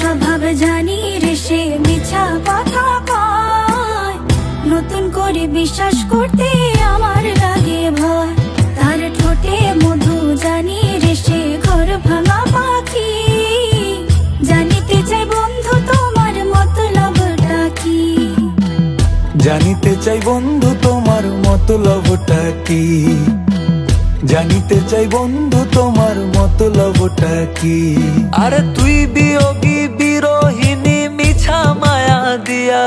স্বভাবে জানি রে সে মিছা কথা কয়, নতুন করে বিশ্বাস করতে আমার লাগে ভয়। তার ঠোঁটে মধু জানি রে সে ঘর ভাঙা পাখি, জানিতে চাই বন্ধু তোমার মতলবটা কি। জানিতে চাই বন্ধু তোমার মতলবটা কি, জানিতে চাই বন্ধু তোমার মতলবটা কি। আরে তুই বিয়োগী বিরোহিনী মিছা মায়া দিয়া,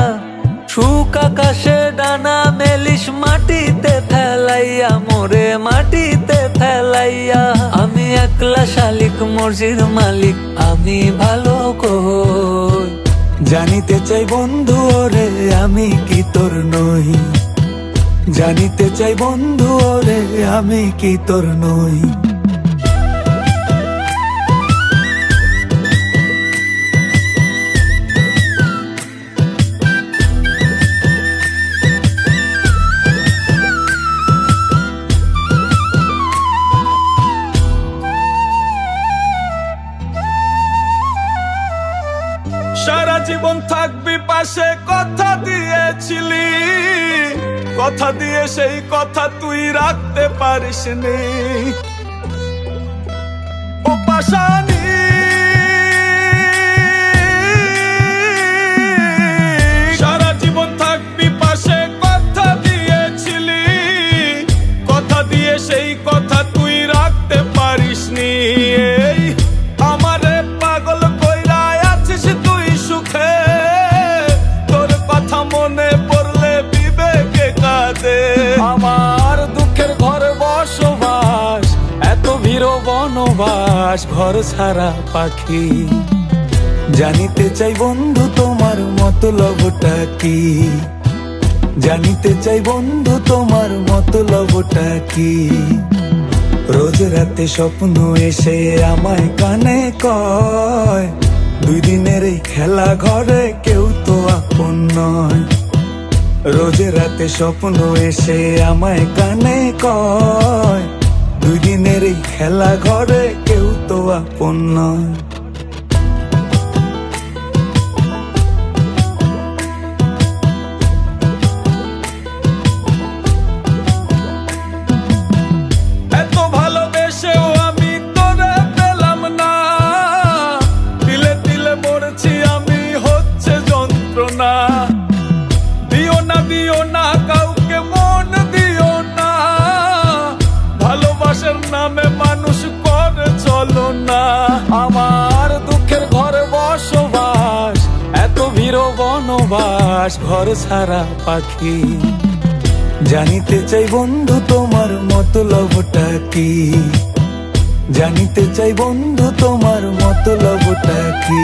সুখ আকাশে ডানা মেলিস মাটিতে ফেলাইয়া, মোরে মাটিতে ফেলাইয়া। আমি একলা শালিক মর্জির মালিক, আমি ভালো কই। জানিতে চাই বন্ধু ওরে আমি কি তোর নই, জানিতে চাই বন্ধু ওরে আমি কি তোর নই। সারা জীবন থাকবি পাশে কথা দিয়েছিলি, কথা দিয়ে সেই কথা তুই রাখতে পারিস নি। ও পাশানি সারা জীবন থাকবি পাশে কথা দিয়েছিলি, কথা দিয়ে সেই কথা তুই রাখতে পারিস নি। আমারে পাগল কইরা আছিস তুই সুখে, তোর কথা মনে পড়লে বিবেকে কাঁদে। আমার দুঃখের ঘর বসবাস, এত ভিড় বনবাস, ঘর ছাড়া পাখি। জানিতে চাই বন্ধু তোমার মতলবটা কি, জানিতে চাই বন্ধু তোমার মতলবটা কি। রোজ রাতে স্বপ্ন এসে আমায় কানে কয়, দুই দিনের এই খেলা ঘরে কেউ তো আপন নয়। রোজ রাতে স্বপ্ন এসে আমায় কানে কয়, দুই দিনের এই খেলা ঘরে কেউ তো আপন নয়। এত ভালোবেসেও আমি তোরে পেলাম না, দিলে দিলে মরছি আমি, হচ্ছে যন্ত্রণা। দিও না কাউকে মন দিও না, ভালোবাসার নামে মানুষ করে চলো না। আমার দুঃখের ঘরে বসবাস, এত ভিড় বনবাস, ঘর ছাড়া পাখি। জানিতে চাই বন্ধু তোমার মতলবটা কি, জানিতে চাই বন্ধু তোমার মতলবটা কি।